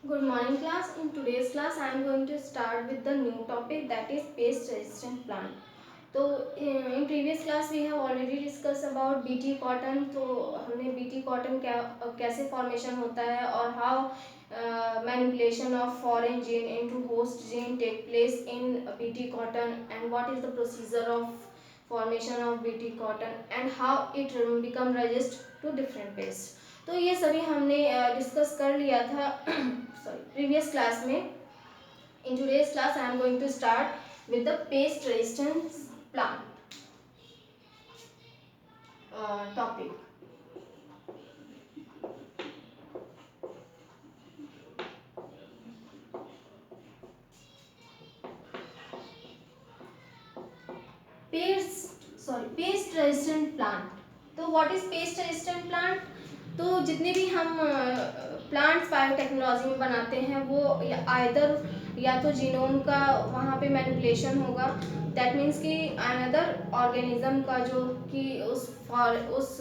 Good morning class. In today's class I am going to start with the new topic, that is pest resistant plant. तो in previous class we have already discussed about BT cotton. तो हमने BT cotton कैसे formation होता है और how manipulation of foreign gene into host gene take place in BT cotton, and what is the procedure of formation of BT cotton and how it become resist to different pests. तो ये सभी हमने discuss कर लिया था sorry previous class में. In today's class I am going to start with the pest resistance plant topic. Pest resistant plant. तो what is pest resistant plant? तो जितने भी हम प्लांट्स बायोटेक्नोलॉजी में बनाते हैं वो या तो जीनोम का वहाँ पे मैनिपुलेशन होगा, दैट मीन्स कि अनदर ऑर्गेनिज्म का जो कि उस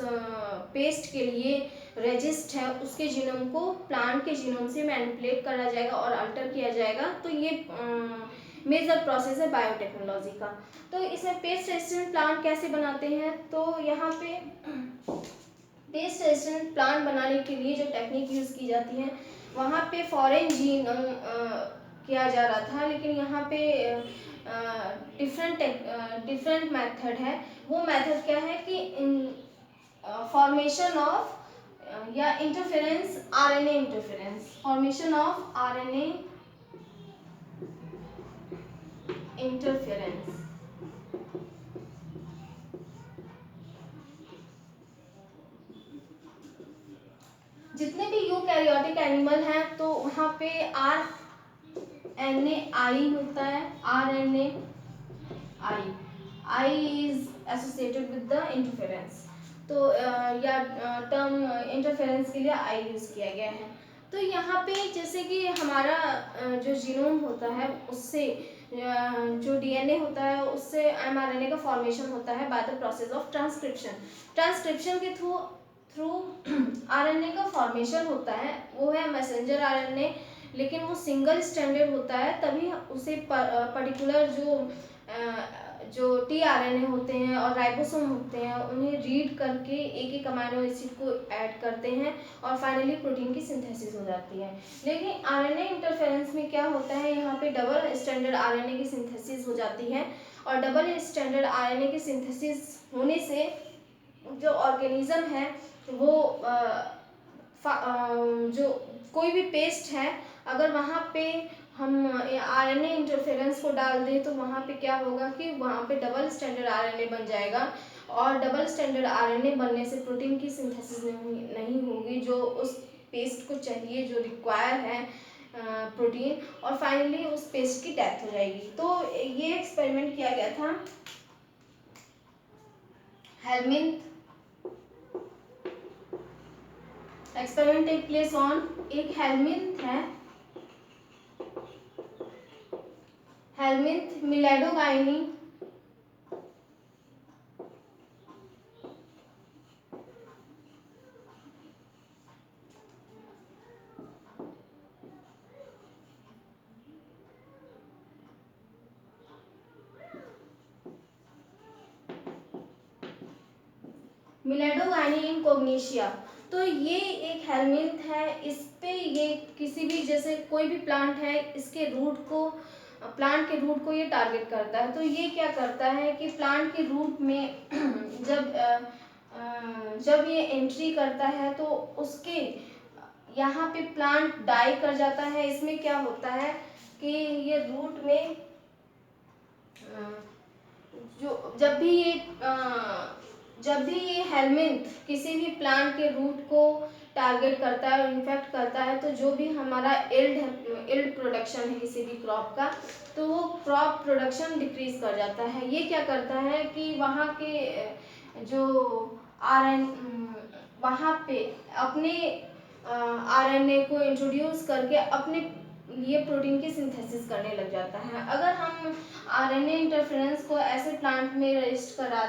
पेस्ट के लिए रेजिस्ट है उसके जीनोम को प्लांट के जीनोम से मैनिपुलेट करा जाएगा और अल्टर किया जाएगा. तो ये मेजर प्रोसेस है बायोटेक्नोलॉजी का. तो इसमें पेस्ट रेजिस्टेंट प्लांट कैसे बनाते हैं? तो यहाँ पे पेस्ट रेजिस्टेंट प्लांट बनाने के लिए जो टेक्निक यूज़ की जाती है वहाँ पे फॉरेन जीन किया जा रहा था, लेकिन यहाँ पे डिफरेंट मेथड है. वो मेथड क्या है कि फॉर्मेशन ऑफ या interference, RNA interference, formation of RNA interference. जितने भी यूकैरियोटिक एनिमल हैं तो वहाँ पे RNA आई होता है. RNA I is associated with the interference. तो या टर्म इंटरफेरेंस के लिए आई यूज किया गया है. तो यहाँ पे जैसे कि हमारा जो जीनोम होता है उससे जो DNA होता है उससे mRNA का फॉर्मेशन होता है by the process of transcription. Transcription के थ्रू RNA का फॉर्मेशन होता है, वो है मैसेंजर RNA, लेकिन वो सिंगल स्टैंडर्ड होता है. तभी उसे पर्टिकुलर जो tRNA होते हैं और राइबोसोम होते हैं उन्हें रीड करके एक एक अमाइनो एसिड को ऐड करते हैं और फाइनली प्रोटीन की सिंथेसिस हो जाती है. लेकिन RNA इंटरफेरेंस में क्या होता है, यहाँ पे डबल स्टैंडर्ड RNA की सिंथेसिस हो जाती है और डबल स्टैंडर्ड RNA की सिंथेसिस होने से जो ऑर्गेनिज्म है वो जो कोई भी पेस्ट है अगर वहाँ पे हम RNA इंटरफेरेंस को डाल दें तो वहाँ पे क्या होगा कि वहाँ पे डबल स्टैंडर्ड RNA बन जाएगा और डबल स्टैंडर्ड RNA बनने से प्रोटीन की सिंथेसिस नहीं होगी जो उस पेस्ट को चाहिए, जो रिक्वायर है प्रोटीन, और फाइनली उस पेस्ट की डेथ हो जाएगी. तो ये एक्सपेरिमेंट किया गया था helminth. Experiment take place on एक हेलमिंथ है, हेलमिंथ मिलेडोगाइनी मिलेडोगाइनी इनकोग्निशिया. तो ये एक हेलमिंथ है. इस पे ये किसी भी जैसे कोई भी प्लांट है इसके प्लांट के रूट को ये टारगेट करता है. तो ये क्या करता है कि प्लांट के रूट में जब ये एंट्री करता है तो उसके यहाँ पे प्लांट डाई कर जाता है. इसमें क्या होता है कि ये रूट में जब भी ये हेलमिंथ किसी भी प्लांट के रूट को टारगेट करता है और इन्फेक्ट करता है तो जो भी हमारा इल्ड प्रोडक्शन है किसी भी क्रॉप का, तो वो क्रॉप प्रोडक्शन डिक्रीज कर जाता है. ये क्या करता है कि वहाँ के जो वहाँ पे अपने RNA को इंट्रोड्यूस करके अपने लिए प्रोटीन की सिंथेसिस करने लग जाता है। अगर हम आरएनए इंटरफेरेंस को ऐसे प्लांट में रजिस्ट करा,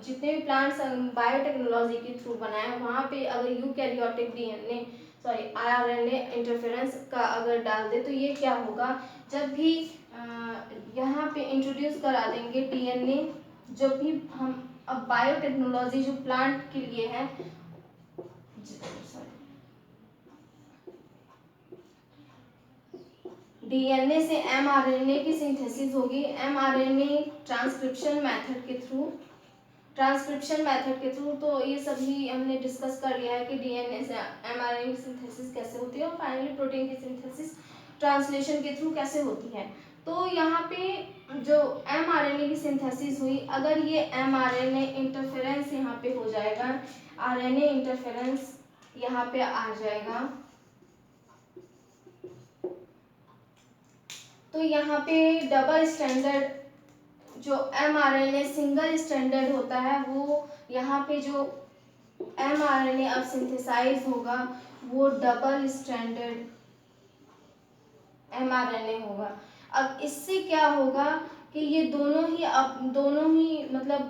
जितने भी प्लांट्स बायोटेक्नोलॉजी के थ्रू बनाए वहाँ पे अगर यूकैरियोटिक डीएनए आरएनए इंटरफेरेंस का अगर डाल दे तो ये क्या होगा, जब भी यहाँ पे इंट्रोड्यूस करा देंगे डीएनए, जब भी हम अब बायोटेक्नोलॉजी जो प्लांट के लिए है, डीएनए से एमआरएनए की सिंथेसिस होगी, एमआरएनए ट्रांसक्रिप्शन मेथड के थ्रू। तो ये सभी हमने डिस्कस कर लिया है कि डीएनए से एमआरएनए की सिंथेसिस कैसे होती है और फाइनली प्रोटीन की सिंथेसिस ट्रांसलेशन के थ्रू कैसे होती है। तो यहाँ पे जो एमआरएनए की सिंथेसिस हुई, अगर ये एमआरएनए इंटरफेरेंस यहाँ पे हो जाएगा, आरएनए इंटरफेरेंस यहाँ पे आ जाएगा, तो यहाँ पे डबल स्टैंडर्ड जो एमआरएनए सिंगल स्टैंडर्ड होता है, वो यहाँ पे जो एमआरएनए अब सिंथेसाइज होगा वो डबल स्टैंडर्ड एमआरएनए होगा। अब इससे क्या होगा कि ये दोनों ही मतलब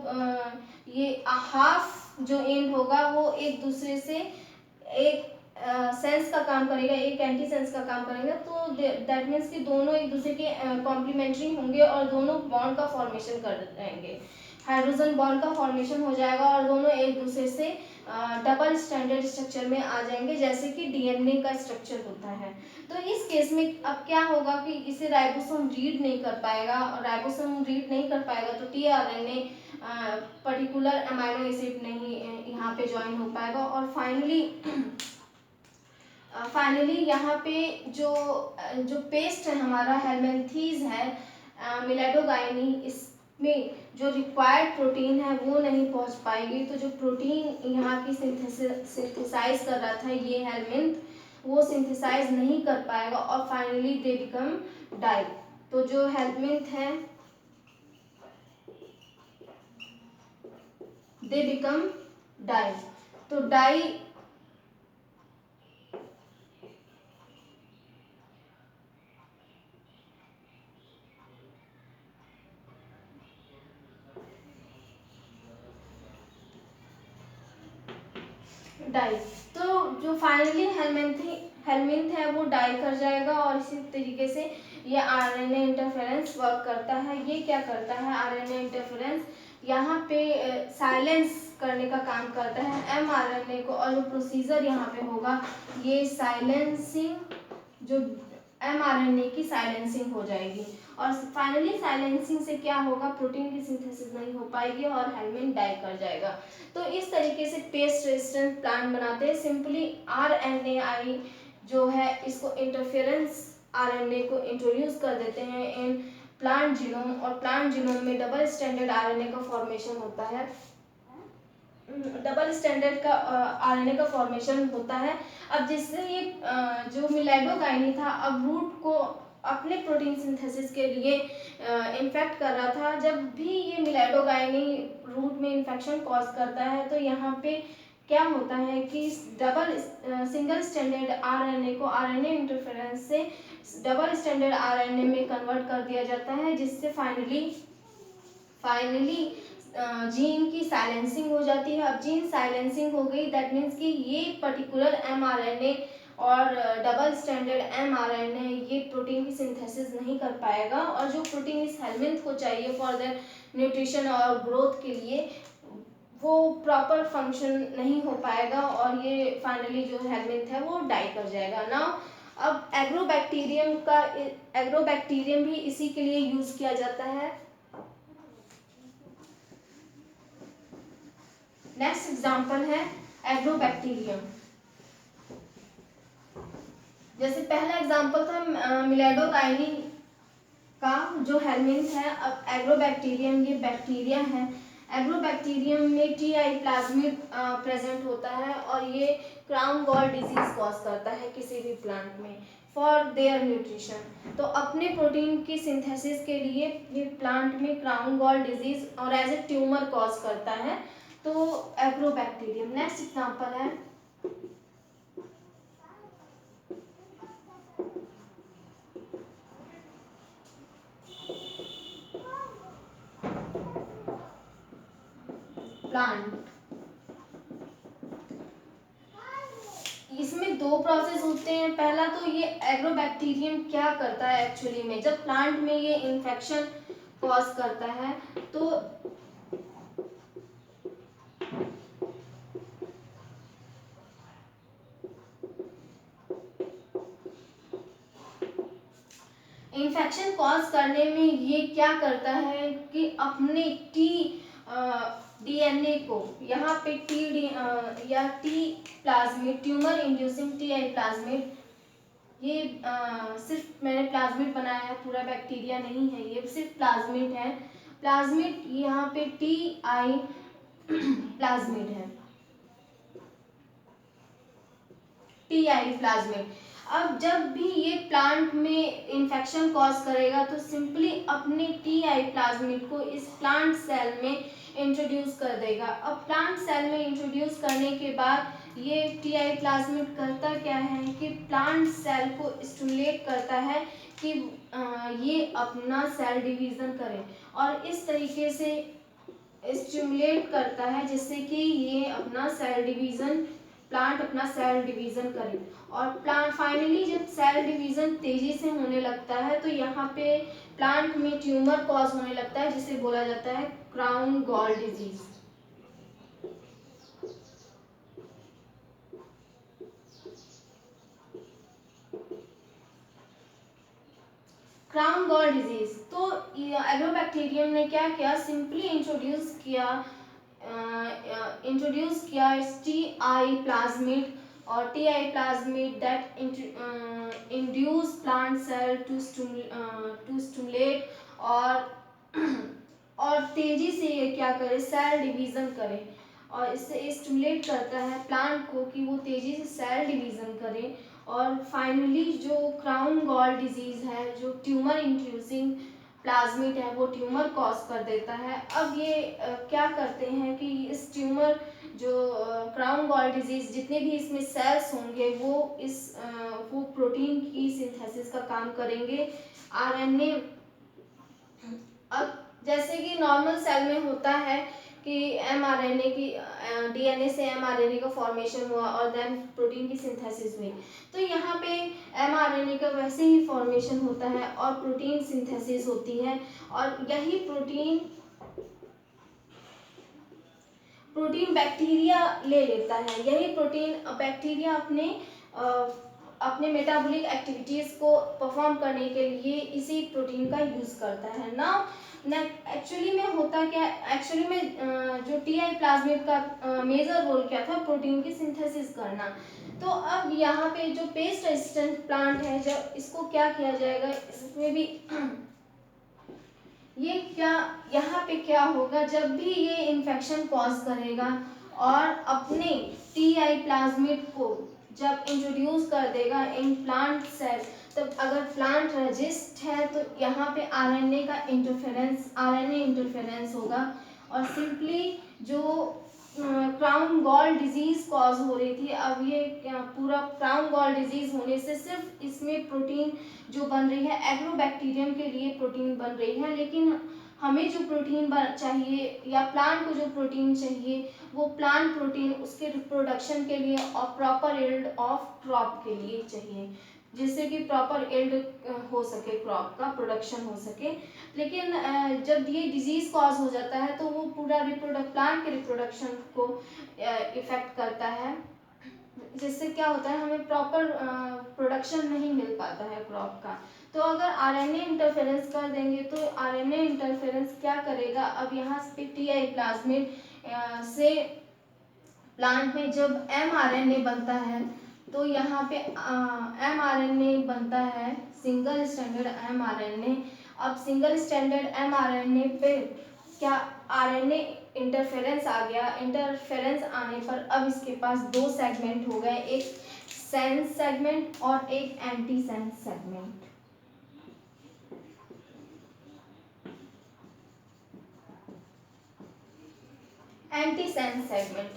ये हाफ जो एंड होगा वो एक दूसरे से एक सेंस का काम करेगा, एक एंटी सेंस का काम करेगा। तो दैट मीन्स कि दोनों एक दूसरे के कॉम्प्लीमेंट्री होंगे और दोनों बॉन्ड का फॉर्मेशन कर रहेंगे, हाइड्रोजन बॉन्ड का फॉर्मेशन हो जाएगा और दोनों एक दूसरे से डबल स्टैंडर्ड स्ट्रक्चर में आ जाएंगे, जैसे कि डीएनए का स्ट्रक्चर होता है। तो इस केस में अब क्या होगा कि इसे राइबोसोम रीड नहीं कर पाएगा, और राइबोसोम रीड नहीं कर पाएगा तो टीआरएनए पर्टिकुलर अमाइनो एसिड नहीं यहाँ पे ज्वाइन हो पाएगा। और फाइनली यहाँ पे जो पेस्ट है हमारा हेलमिंथेस है, मिलेडोगाइनी, इसमें जो रिक्वायर्ड प्रोटीन है वो नहीं पहुँच पाएगी। तो जो प्रोटीन यहाँ की सिंथेसाइज कर रहा था ये हेलमिंथ, वो सिंथेसाइज नहीं कर पाएगा और फाइनली दे बिकम डाई। तो जो हेलमिंथ है दे बिकम डाई। तो डाई तो जो फाइनली हेलमिंथ है वो डाई कर जाएगा। और इसी तरीके से ये आरएनए इंटरफेरेंस वर्क करता है। ये क्या करता है आरएनए इंटरफेरेंस, यहाँ पे साइलेंस करने का काम करता है एमआरएनए को, और जो प्रोसीजर यहाँ पे होगा ये साइलेंसिंग, जो एमआरएनए की साइलेंसिंग हो जाएगी। और फाइनली साइलेंसिंग से क्या होगा, प्रोटीन की सिंथेसिस नहीं हो पाएगी और हेलमिंथ डाई कर जाएगा। तो इस तरीके से पेस्ट रेजिस्टेंट प्लांट बनाते हैं। सिंपली आरएनएआई जो है इसको इंटरफेरेंस आरएनए को इंट्रोड्यूस कर देते हैं इन प्लांट जीनोम, और प्लांट जीनोम में डबल स्टैंडर्ड आरएनए का फॉर्मेशन होता है, डबल स्टैंडर्ड का आरएनए का फॉर्मेशन होता है। अब जिससे ये जो मिलेडोकाइनी था अब रूट को अपने प्रोटीन सिंथेसिस के लिए इन्फेक्ट कर रहा था। जब भी ये मिलेडोकाइनी रूट में इन्फेक्शन कॉज करता है तो यहाँ पे क्या होता है कि सिंगल स्टैंडर्ड आरएनए को आरएनए इंटरफेरेंस से डबल स्टैंडर्ड आरएनए में कन्वर्ट कर दिया जाता है, जिससे फाइनली जीन की साइलेंसिंग हो जाती है। अब जीन साइलेंसिंग हो गई, दैट मीन्स कि ये पर्टिकुलर एमआरएनए और डबल स्टैंडर्ड एमआरएनए ये प्रोटीन की सिंथेसिस नहीं कर पाएगा, और जो प्रोटीन इस हेलमिंथ को चाहिए फॉर देयर न्यूट्रिशन और ग्रोथ के लिए वो प्रॉपर फंक्शन नहीं हो पाएगा, और ये फाइनली जो हेलमिंथ है वो डाई कर जाएगा। नाउ अब एग्रोबैक्टीरियम भी इसी के लिए यूज किया जाता है। नेक्स्ट एग्जांपल है एग्रोबैक्टीरियम। जैसे पहला एग्जांपल था मिलेडोकाइनी का जो हेलमिंथ है, अब एग्रोबैक्टीरियम ये बैक्टीरिया है। एग्रोबैक्टीरियम में टीआई प्लाज्मिड प्रेजेंट होता है और ये क्राउन गॉल डिजीज कॉज करता है किसी भी प्लांट में फॉर देयर न्यूट्रिशन। तो अपने प्रोटीन की सिंथेसिस के लिए ये प्लांट में क्राउन गॉल डिजीज और एज ए ट्यूमर कॉज करता है। तो एग्रोबैक्टीरियम। नेक्स्ट एग्जांपल है प्लांट, इसमें दो प्रोसेस होते हैं। पहला तो ये एग्रोबैक्टीरियम क्या करता है एक्चुअली में, जब प्लांट में ये इन्फेक्शन कॉज करता है तो इन्फेक्शन कॉज करने में ये क्या करता है कि अपने डीएनए को, यहाँ पे या T plasmid, tumour inducing T I plasmid, ये सिर्फ मैंने प्लाज्मिड बनाया है, पूरा बैक्टीरिया नहीं है, ये सिर्फ प्लाज्मिड है। प्लाज्मिड यहाँ पे टी आई प्लाज्मिड है, टी आई प्लाज्मिड। अब जब भी ये प्लांट में इंफेक्शन कॉज करेगा तो सिंपली अपने टी आई प्लाज्मिड को इस प्लांट सेल में इंट्रोड्यूस कर देगा। अब प्लांट सेल में इंट्रोड्यूस करने के बाद ये टी आई प्लाज्मिड करता क्या है कि प्लांट सेल को स्टिमुलेट करता है कि ये अपना सेल डिवीजन करे, और इस तरीके से स्टिमुलेट करता है जिससे कि ये अपना सेल डिवीजन, प्लांट अपना सेल डिवीजन करे। और प्लांट फाइनली जब सेल डिवीजन तेजी से होने लगता है तो यहाँ पे प्लांट में ट्यूमर कॉज होने लगता है, जिसे बोला जाता है crown gall disease. Crown gall disease, तो एग्रोबैक्टीरियम ने क्या किया, सिंपली इंट्रोड्यूस किया टी आई प्लाज्मिड, और T I plasmid that induce plant cell to stimulate, और तेजी से ये क्या करे, सेल डिवीजन करे, और इससे स्टिमुलेट करता है प्लांट को कि वो तेजी से सेल डिवीजन करे। और फाइनली जो क्राउन गॉल डिजीज है, जो ट्यूमर इंड्यूसिंग प्लाज्मिड है, वो ट्यूमर कॉज कर देता है। अब ये क्या करते हैं कि इस ट्यूमर जो क्राउन गॉल डिजीज, जितने भी इसमें सेल्स होंगे वो प्रोटीन की सिंथेसिस का काम करेंगे, आरएनए। अब जैसे कि नॉर्मल सेल में होता है कि एमआरएनए की, डीएनए से एमआरएनए का फॉर्मेशन हुआ और देन प्रोटीन की सिंथेसिस हुई, तो यहाँ पे एमआरएनए का वैसे ही फॉर्मेशन होता है और प्रोटीन सिंथेसिस होती है। और यही प्रोटीन बैक्टीरिया ले लेता है, यही प्रोटीन बैक्टीरिया अपने मेटाबॉलिक एक्टिविटीज को परफॉर्म करने के लिए इसी प्रोटीन का यूज करता है ना। एक्चुअली में होता क्या, एक्चुअली में जो टी आई प्लाज्मिड का मेजर रोल क्या था, प्रोटीन की सिंथेसिस करना। तो अब यहाँ पे जो पेस्ट रेजिस्टेंट प्लांट है, जब इसको क्या किया जाएगा, इसमें भी ये क्या, यहाँ पे क्या होगा, जब भी ये इन्फेक्शन कॉज करेगा और अपने टी आई प्लाज्मिड को जब इंट्रोड्यूस कर देगा इन प्लांट सेल, तब अगर प्लांट रेजिस्ट है तो यहाँ पे आरएनए इंटरफेरेंस होगा, और सिंपली जो क्राउन गॉल डिजीज कॉज हो रही थी, अब ये पूरा क्राउन गॉल डिजीज होने से सिर्फ इसमें प्रोटीन जो बन रही है, एग्रोबैक्टीरियम के लिए प्रोटीन बन रही है, लेकिन हमें जो प्रोटीन चाहिए या प्लांट को जो प्रोटीन चाहिए, वो प्लांट प्रोटीन उसके रिप्रोडक्शन के लिए और प्रॉपर यील्ड ऑफ क्रॉप के लिए चाहिए, जिससे कि प्रॉपर यील्ड हो सके, क्रॉप का प्रोडक्शन हो सके। लेकिन जब ये डिजीज कॉज हो जाता है तो वो पूरा प्लांट के रिप्रोडक्शन को इफेक्ट करता है, जिससे क्या होता है, हमें प्रॉपर प्रोडक्शन नहीं मिल पाता है क्रॉप का। तो अगर आरएनए इंटरफेरेंस कर देंगे तो आरएनए इंटरफेरेंस क्या करेगा, अब यहाँ पे टी आई प्लाज्मिड से प्लांट में जब एमआरएनए बनता है तो यहाँ पे एमआरएनए बनता है सिंगल स्टैंडर्ड एमआरएनए। अब सिंगल स्टैंडर्ड एमआरएनए पे क्या आरएनए इंटरफेरेंस आ गया, इंटरफेरेंस आने पर अब इसके पास दो सेगमेंट हो गए, एक सेंस सेगमेंट और एक anti sense segment. Anti sense segment,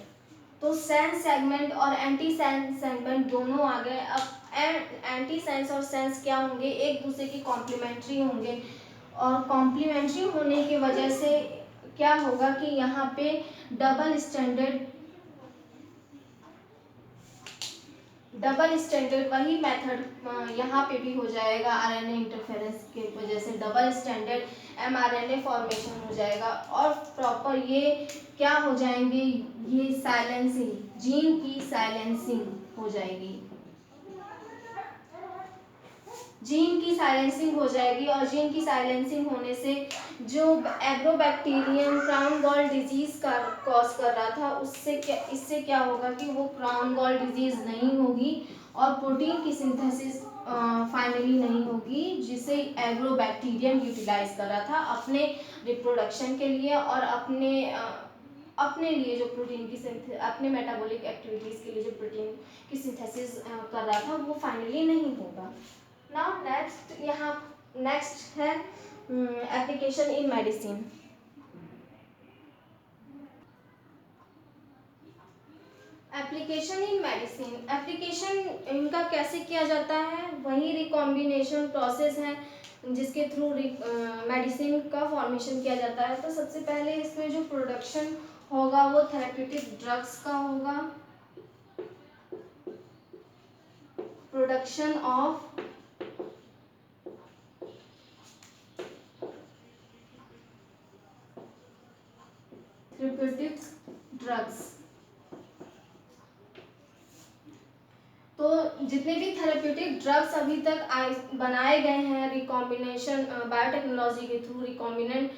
तो सेंस सेगमेंट और एंटी सेंस सेगमेंट दोनों आ गए। अब एंटी सेंस और सेंस क्या होंगे, एक दूसरे के कॉम्प्लीमेंट्री होंगे, और कॉम्प्लीमेंट्री होने की वजह से क्या होगा कि यहाँ पे डबल स्टैंडर्ड वही मेथड यहाँ पे भी हो जाएगा। आरएनए इंटरफेरेंस की वजह से डबल स्टैंडर्ड एमआरएनए फॉर्मेशन हो जाएगा और प्रॉपर ये क्या हो जाएंगे, ये साइलेंसिंग, जीन की साइलेंसिंग हो जाएगी, जीन की साइलेंसिंग हो जाएगी। और जीन की साइलेंसिंग होने से जो एग्रोबैक्टीरियम क्राउन गॉल डिजीज का कॉज कर रहा था इससे क्या होगा कि वो क्राउन गॉल डिजीज नहीं होगी और प्रोटीन की सिंथेसिस फाइनली नहीं होगी, जिसे एग्रोबैक्टीरियम यूटिलाइज कर रहा था अपने रिप्रोडक्शन के लिए और अपने लिए जो प्रोटीन की अपने मेटाबॉलिक एक्टिविटीज के लिए जो प्रोटीन की सिंथेसिस कर रहा था वो फाइनली नहीं होगा। नाउ नेक्स्ट है application in medicine. Application in medicine, application इनका कैसे किया जाता है, वही रिकॉम्बिनेशन प्रोसेस है जिसके थ्रू मेडिसिन का फॉर्मेशन किया जाता है। तो सबसे पहले इसमें जो प्रोडक्शन होगा वो थेरेप्यूटिक ड्रग्स का होगा, प्रोडक्शन ऑफ थेरेप्यूटिक ड्रग्स। तो जितने भी थेरेप्यूटिक ड्रग्स अभी तक बनाए गए हैं रिकॉम्बिनेशन बायोटेक्नोलॉजी के थ्रू, रिकॉम्बिनेंट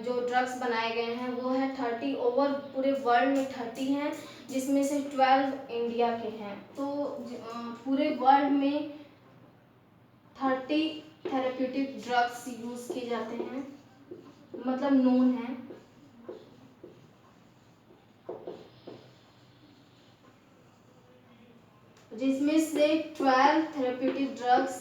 जो ड्रग्स बनाए गए हैं वो है 30 ओवर पूरे वर्ल्ड में 30 हैं, जिसमें से 12 इंडिया के हैं। तो पूरे वर्ल्ड में 30 थेरेप्यूटिक ड्रग्स यूज किए जाते हैं, मतलब नोन है। जिसमें से 12 थेरेप्यूटिक ड्रग्स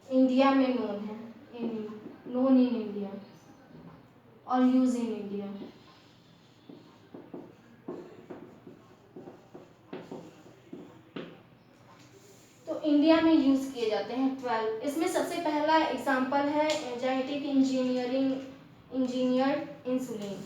इंडिया में नोन है, नोन इन इंडिया और यूज इन इंडिया। तो इंडिया में यूज किए जाते हैं 12। इसमें सबसे पहला एग्जांपल है जेनेटिक इंजीनियर्ड इंसुलिन।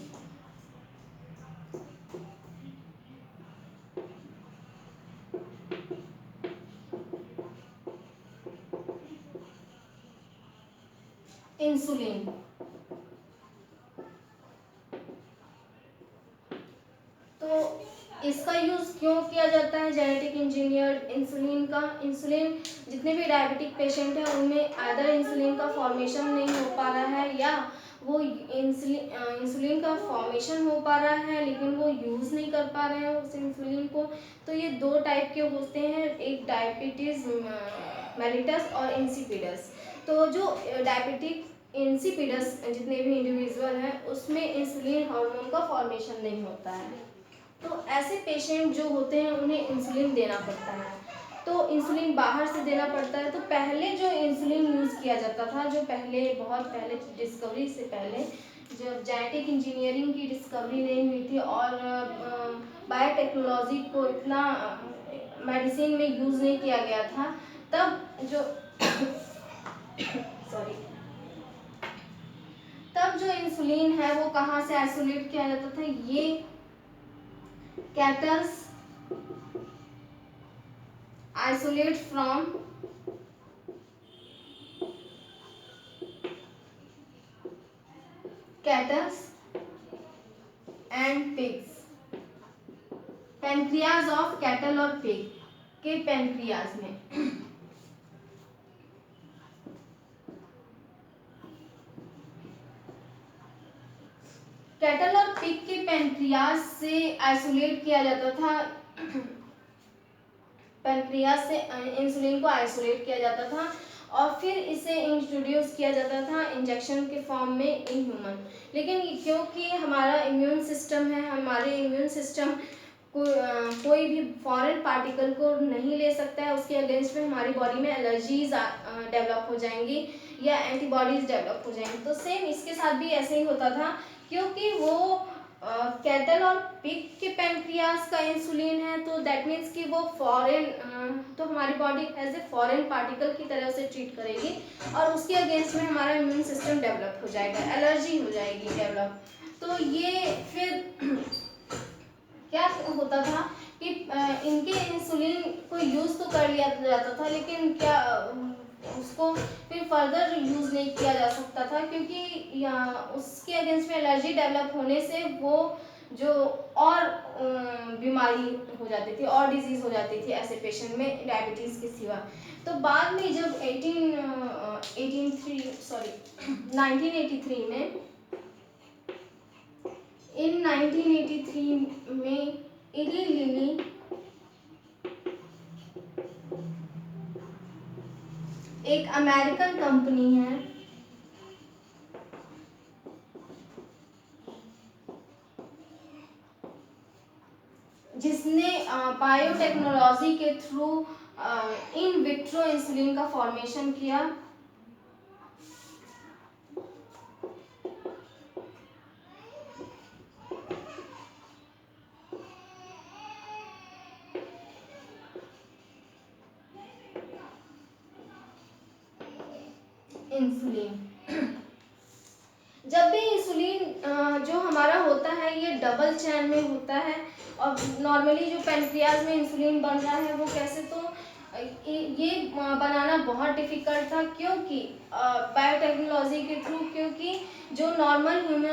इंसुलिन तो इसका यूज क्यों किया जाता है जेनेटिक इंजीनियर्ड इंसुलिन का? इंसुलिन जितने भी डायबिटिक पेशेंट हैं उनमें आइदर इंसुलिन का फॉर्मेशन नहीं हो पा रहा है या वो इंसुलिन का फॉर्मेशन हो पा रहा है लेकिन वो यूज़ नहीं कर पा रहे हैं उस इंसुलिन को। तो ये दो टाइप के होते हैं, एक डायबिटीज मेलिटस और इंसिपिडस। तो जो डायबिटिक इंसिपिडस जितने भी इंडिविजुअल हैं उसमें इंसुलिन हार्मोन का फॉर्मेशन नहीं होता है। तो ऐसे पेशेंट जो होते हैं उन्हें इंसुलिन देना पड़ता है, तो इंसुलिन बाहर से देना पड़ता है। तो पहले जो इंसुलिन यूज़ किया जाता था, जो बहुत पहले डिस्कवरी से पहले जब जेनेटिक इंजीनियरिंग की डिस्कवरी नहीं हुई थी और बायोटेक्नोलॉजी को इतना मेडिसिन में यूज़ नहीं किया गया था, तब जो तब जो इंसुलिन है वो कहाँ से आइसोलेट किया जाता था, ये kettles isolate from cattle and pigs। Pancreas of cattle और पिग के पैनक्रियाज में कैटल और पिग के पैनक्रियाज से आइसोलेट किया जाता था, पैनक्रियाज से इंसुलिन को आइसोलेट किया जाता था और फिर इसे इंट्रोड्यूस किया जाता था इंजेक्शन के फॉर्म में इन ह्यूमन। लेकिन क्योंकि हमारा इम्यून सिस्टम है, हमारे इम्यून सिस्टम कोई भी फॉरेन पार्टिकल को नहीं ले सकता है, उसके अगेंस्ट में हमारी बॉडी में एलर्जीज डेवलप हो जाएंगी या एंटीबॉडीज डेवलप हो जाएंगी। तो सेम इसके साथ भी ऐसे ही होता था, क्योंकि वो कैटल और पिग के पैनक्रियास का इंसुलिन है, तो दैट मीन्स कि वो फॉरेन, तो हमारी body as a foreign particle की तरह उसे ट्रीट करेगी और उसके अगेंस्ट में हमारा इम्यून सिस्टम डेवलप हो जाएगा, एलर्जी हो जाएगी डेवलप। तो ये फिर क्या होता था कि इनके इंसुलिन को यूज़ तो कर लिया जाता था, लेकिन क्या उसको फिर फर्दर यूज़ नहीं किया जा सकता था, क्योंकि उसके अगेंस्ट में एलर्जी डेवलप होने से वो जो और बीमारी हो जाती थी और डिजीज़ हो जाती थी ऐसे पेशेंट में डायबिटीज़ के सिवा। तो बाद में जब 1983 में, इन 1983 में इली लिली एक अमेरिकन कंपनी है जिसने बायोटेक्नोलॉजी के थ्रू इन विट्रो इंसुलिन का फॉर्मेशन किया। इंसुलिन, जब भी इंसुलिन जो हमारा होता है ये डबल चैन में होता है, और नॉर्मली जो पैनक्रियाज में इंसुलिन बन रहा है वो कैसे, तो ये बनाना बहुत डिफिकल्ट था, क्योंकि बायोटेक्नोलॉजी के थ्रू, क्योंकि जो नॉर्मल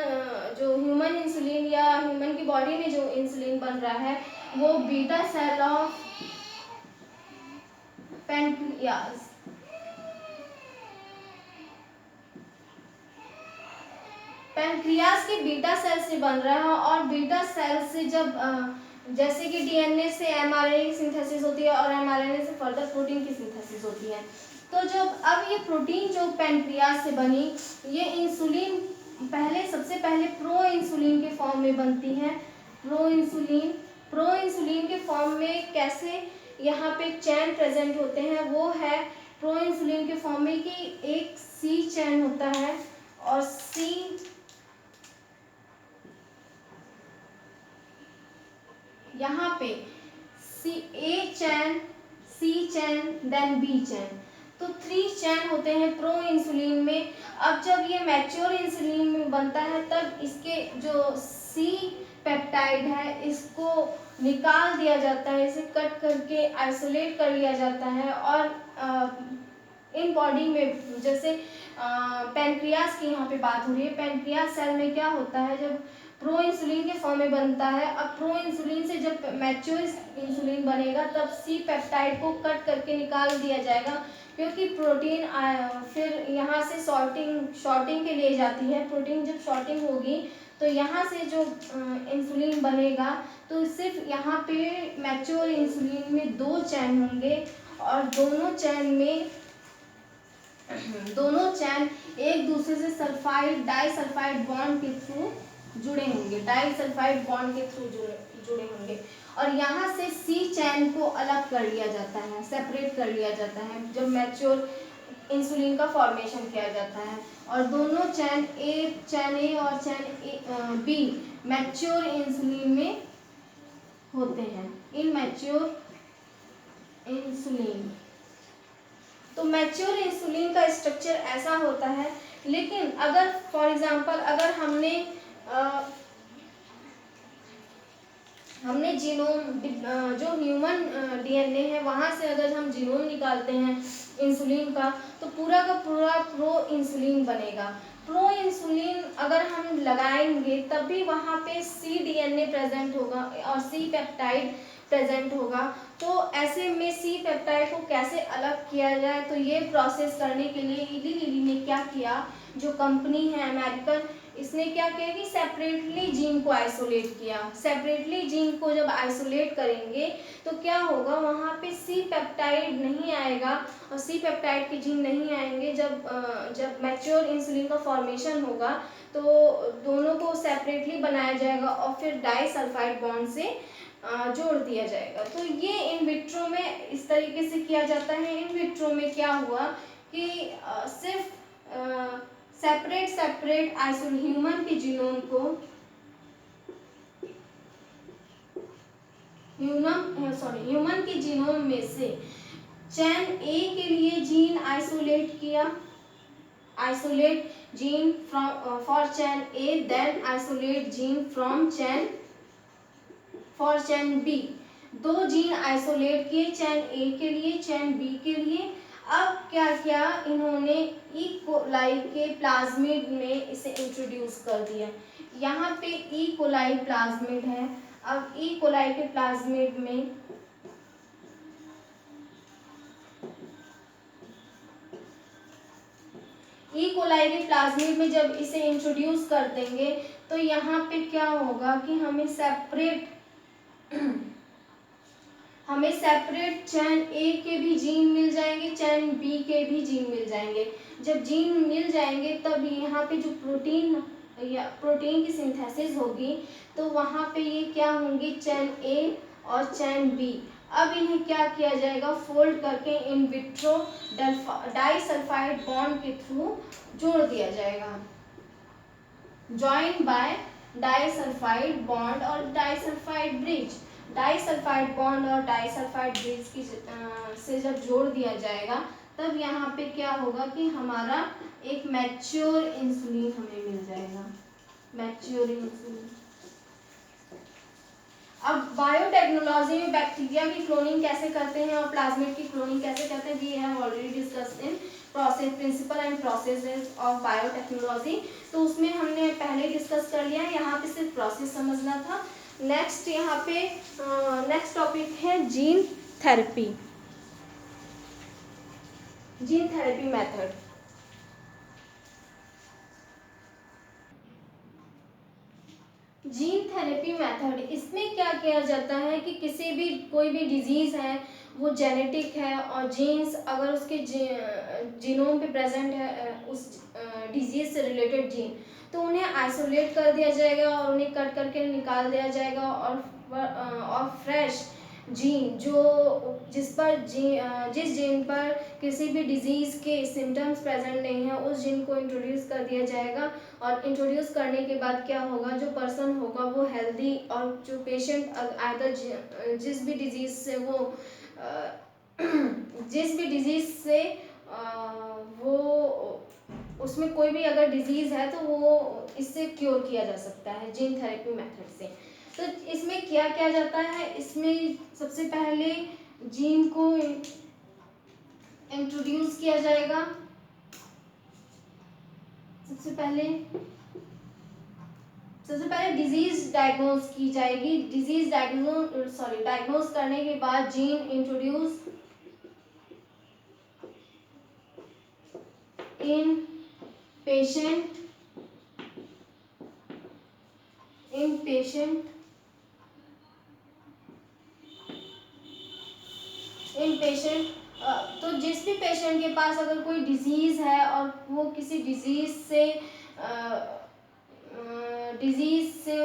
ह्यूमन इंसुलिन या ह्यूमन की बॉडी में जो इंसुलिन बन रहा है वो beta cell of pancreas, pancreas के बीटा सेल से बन रहा है, और बीटा सेल से जब जैसे कि डीएनए से एमआरएनए की सिंथेसिस होती है और एमआरएनए से फर्दर प्रोटीन की सिंथेसिस होती है, तो जब अब ये प्रोटीन जो पैनक्रियाज से बनी, ये इंसुलिन सबसे पहले प्रो इंसुलिन के फॉर्म में बनती है। प्रो इंसुलिन के फॉर्म में कैसे यहाँ पे चैन प्रेजेंट होते हैं, वो है प्रो इंसुलिन के फॉर्म में कि एक सी चैन होता है, और यहाँ पे ए चैन, सी चैन, देन बी चैन, तो 3 चैन होते हैं प्रो इंसुलिन में। अब जब ये मैच्योर इंसुलिन में बनता है तब इसके जो सी पेप्टाइड है इसको निकाल दिया जाता है, इसे कट करके आइसोलेट कर लिया जाता है, और इन बॉडी में जैसे पैनक्रियाज की यहाँ पे बात हो रही है, पैनक्रियाज सेल में क्या होता है, जब प्रो इंसुलिन के फॉर्म में बनता है, अब प्रो इंसुलिन से जब मैच्योर इंसुलिन बनेगा तब सी पेप्टाइड को कट करके निकाल दिया जाएगा, क्योंकि प्रोटीन फिर यहाँ से शॉर्टिंग के लिए जाती है। प्रोटीन जब शॉर्टिंग होगी तो यहाँ से जो इंसुलिन बनेगा, तो सिर्फ यहाँ पे मैच्योर इंसुलिन में 2 चैन होंगे, और दोनों चैन एक दूसरे से सल्फाइड डाइसल्फाइड बॉन्ड के थ्रू जुड़े होंगे, डाइसल्फाइड बॉन्ड के थ्रू जुड़े होंगे, और यहाँ से सी चैन को अलग कर लिया जाता है, सेपरेट कर लिया जाता है जब मैच्योर इंसुलिन का फॉर्मेशन किया जाता है, और दोनों चैन ए और चैन बी मैच्योर इंसुलिन में होते हैं। इन मैच्योर इंसुलिन, तो मैच्योर इंसुलिन का स्ट्रक्चर ऐसा होता है, लेकिन अगर फॉर एग्जांपल अगर हमने जीनोम जो ह्यूमन डीएनए है वहाँ से अगर हम जीनोम निकालते हैं इंसुलिन का, तो पूरा का पूरा प्रो इंसुलिन बनेगा। प्रो इंसुलिन अगर हम लगाएंगे तभी वहाँ पे सी डीएनए प्रेजेंट होगा और सी पेप्टाइड प्रेजेंट होगा। तो ऐसे में सी पेप्टाइड को कैसे अलग किया जाए, तो ये प्रोसेस करने के लिए इली लिली ने क्या किया, जो कंपनी है अमेरिकन, इसने क्या किया कि सेपरेटली जीन को आइसोलेट किया। सेपरेटली जीन को जब आइसोलेट करेंगे तो क्या होगा, वहाँ पे सी पेप्टाइड नहीं आएगा, और सी पेप्टाइड के जीन नहीं आएंगे। जब मैच्योर इंसुलिन का फॉर्मेशन होगा तो दोनों को सेपरेटली बनाया जाएगा और फिर डाइसल्फाइड बॉन्ड से जोड़ दिया जाएगा। तो ये इन विट्रो में इस तरीके से किया जाता है। इन विट्रो में क्या हुआ कि सिर्फ सेपरेट ह्यूमन के जीनोम को ह्यूमन के जीनोम में से चैन ए के लिए जीन आइसोलेट किया, isolate gene from for chain A, then isolate gene from chain for chain B। दो जीन आइसोलेट किए, चैन ए के लिए, चैन बी के लिए। अब क्या किया इन्होंने, ई कोलाई के प्लाज्मिड में इसे इंट्रोड्यूस कर दिया। यहाँ पे ई कोलाई प्लाज्मिड है। अब ई कोलाई के प्लाज्मिड में ई कोलाई के प्लाज्मिड में जब इसे इंट्रोड्यूस कर देंगे तो यहाँ पे क्या होगा कि हमें सेपरेट चैन ए के भी जीन मिल जाएंगे, चैन बी के भी जीन मिल जाएंगे। जब जीन मिल जाएंगे तब यहाँ पे जो प्रोटीन की सिंथेसिस होगी तो वहाँ पे ये क्या होंगे, चैन ए और चैन बी। अब इन्हें क्या किया जाएगा, फोल्ड करके इन विट्रो डाइसल्फाइड बॉन्ड के थ्रू जोड़ दिया जाएगा, जॉइन बाय डाइसल्फाइड बॉन्ड और डाइसल्फाइड ब्रिज। डाइसल्फाइड बॉन्ड और डाइसल्फाइड ब्रिज की से जब जोड़ दिया जाएगा तब यहाँ पे क्या होगा कि हमारा एक मैच्योर इंसुलिन हमें मिल जाएगा, मैच्योर इंसुलिन। अब बायोटेक्नोलॉजी में बैक्टीरिया की क्लोनिंग कैसे करते हैं और प्लाज्मिड की क्लोनिंग कैसे करते हैं, we have already discussed in process principle and processes of biotechnology. तो उसमें हमने पहले डिस्कस कर लिया, यहाँ पे सिर्फ प्रोसेस समझना था। नेक्स्ट यहाँ पे नेक्स्ट टॉपिक है gene therapy, gene therapy method. Gene therapy method, इसमें क्या किया जाता है कि किसी भी कोई भी डिजीज़ है वो जेनेटिक है और जीन्स अगर उसके जीनोम पे प्रेजेंट है उस डिजीज़ से रिलेटेड जीन, तो उन्हें आइसोलेट कर दिया जाएगा और उन्हें कट करके निकाल दिया जाएगा और फ्रेश जीन जिस जीन पर किसी भी डिजीज़ के सिम्टम्स प्रेजेंट नहीं है उस जीन को इंट्रोड्यूस कर दिया जाएगा। और इंट्रोड्यूस करने के बाद क्या होगा, जो पर्सन होगा वो हेल्दी, और जो पेशेंट जिस भी डिजीज़ से वो उसमें कोई भी अगर डिजीज़ है तो वो इससे क्योर किया जा सकता है जीन थेरेपी मेथड से। तो इसमें क्या किया जाता है, इसमें सबसे पहले जीन को इंट्रोड्यूस किया जाएगा। सबसे पहले डिजीज डायग्नोज की जाएगी। डायग्नोज करने के बाद जीन इंट्रोड्यूस इन पेशेंट तो जिस भी पेशेंट के पास अगर कोई डिजीज़ है और वो किसी डिजीज़ से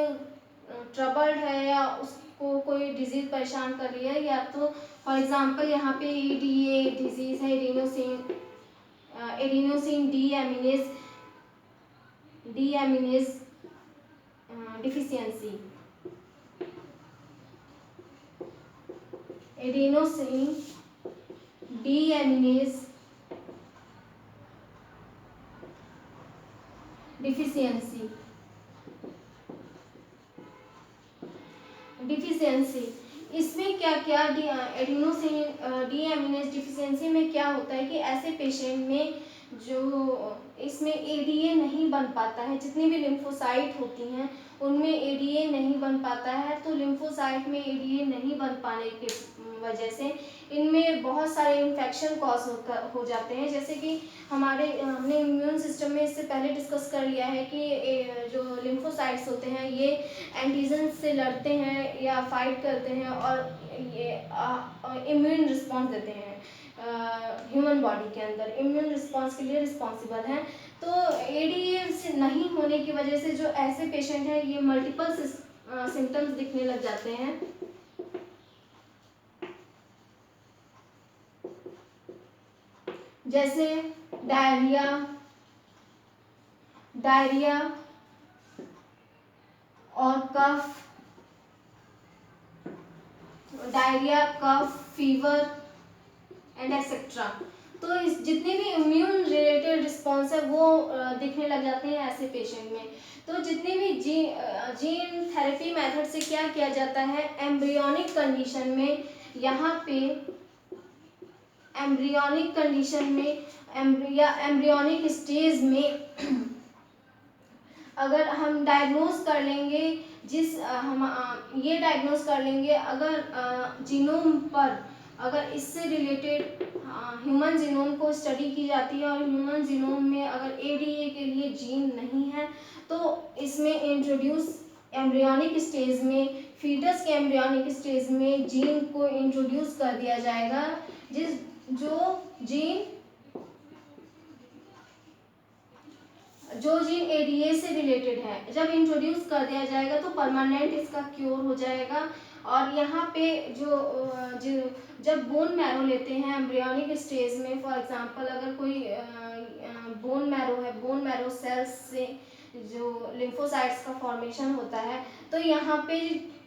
ट्रबल्ड है या उसको कोई डिजीज़ परेशान कर रही है, या तो फॉर एग्जांपल यहाँ पे EDA डिजीज़ है, adenosine deaminase deficiency, adenosine deaminase deficiency. इसमें क्या एडिनोसिन डीएमिनेज डिफिशियंसी में क्या होता है कि ऐसे पेशेंट में जो इसमें ADA नहीं बन पाता है, जितनी भी लिम्फोसाइट होती हैं उनमें ADA नहीं बन पाता है। तो लिम्फोसाइट में ADA नहीं बन पाने की वजह से इनमें बहुत सारे इन्फेक्शन कॉज हो जाते हैं। जैसे कि हमने इम्यून सिस्टम में इससे पहले डिस्कस कर लिया है कि जो लिम्फोसाइट्स होते हैं ये एंटीजन से लड़ते हैं या फाइट करते हैं और ये इम्यून रिस्पॉन्स देते हैं, ह्यूमन बॉडी के अंदर इम्यून रिस्पॉन्स के लिए रिस्पॉन्सिबल हैं। तो ADA से नहीं होने की वजह से जो ऐसे पेशेंट हैं ये मल्टीपल सिम्टम्स दिखने लग जाते हैं, जैसे डायरिया और cough, diarrhoea, cough, fever and etcetera. तो इस जितने भी इम्यून रिलेटेड रिस्पॉन्स है वो दिखने लग जाते हैं ऐसे पेशेंट में। तो जितने भी जीन थेरेपी मेथड से क्या किया जाता है, एम्ब्रियोनिक कंडीशन में, यहाँ पे एम्ब्रियोनिक कंडीशन में या एम्ब्रियोनिक स्टेज में अगर हम डायग्नोज कर लेंगे, ये डायग्नोज कर लेंगे अगर जीनोम पर, अगर इससे रिलेटेड ह्यूमन जीनोम को स्टडी की जाती है और ह्यूमन जीनोम में अगर एडीए के लिए जीन नहीं है तो इसमें इंट्रोड्यूस एम्ब्रियोनिक स्टेज में, फीटस के एम्ब्रियोनिक स्टेज में जीन को इंट्रोड्यूस कर दिया जाएगा, जो जीन एडीए से रिलेटेड है। जब इंट्रोड्यूस कर दिया जाएगा तो परमानेंट इसका क्योर हो जाएगा। और यहाँ पे जब बोन मैरो लेते हैं एम्ब्रियोनिक स्टेज में, फॉर एग्जांपल अगर कोई बोन मैरो है, बोन मैरो सेल्स से जो लिम्फोसाइट्स का फॉर्मेशन होता है, तो यहाँ पे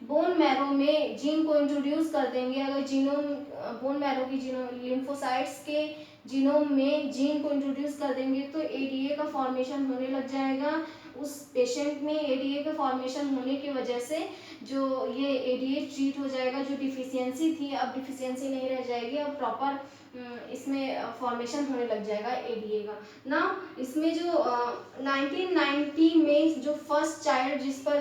बोन मैरो में जीन को इंट्रोड्यूस कर देंगे। अगर जीनोम बोन मैरो की लिम्फोसाइट्स के जीनोम में जीन को इंट्रोड्यूस कर देंगे तो एडीए का फॉर्मेशन होने लग जाएगा उस पेशेंट में। एडीए का फॉर्मेशन होने की वजह से जो ये एडीए ट्रीट हो जाएगा, जो डिफिशियंसी थी अब डिफिशियंसी नहीं रह जाएगी, अब प्रॉपर इसमें फॉर्मेशन होने लग जाएगा एडीए का ना। इसमें जो 1990 में जो फर्स्ट चाइल्ड जिस पर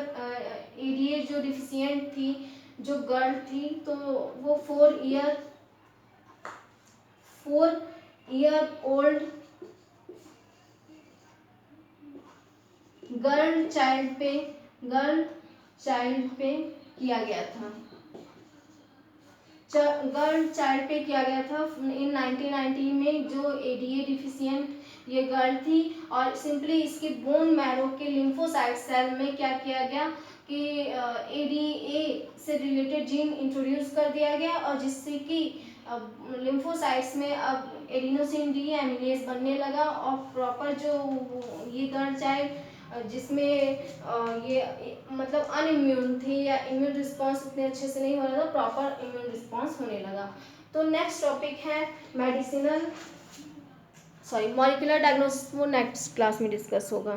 एडीए जो डिफिशियंट थी, जो गर्ल थी, तो वो 4 ईयर ओल्ड गर्ल चाइल्ड पे किया गया था। गर्ल चाइल्ड पे किया गया था इन 1990 में। जो एडीए डिफिशियंट ये गर्ल थी और सिंपली इसके बोन मैरो के लिम्फोसाइट सेल में क्या किया गया कि एडीए से रिलेटेड जीन इंट्रोड्यूस कर दिया गया और जिससे कि लिम्फोसाइट्स में अब एडिनोसिन डी एमिलेज बनने लगा और प्रॉपर जो ये गर्ल चाइल्ड जिसमें ये मतलब अनइम्यून थी या इम्यून रिस्पॉन्स उतने अच्छे से नहीं हो रहा था, प्रॉपर इम्यून रिस्पॉन्स होने लगा। तो नेक्स्ट टॉपिक है मॉलिक्यूलर डायग्नोसिस, वो नेक्स्ट क्लास में डिस्कस होगा।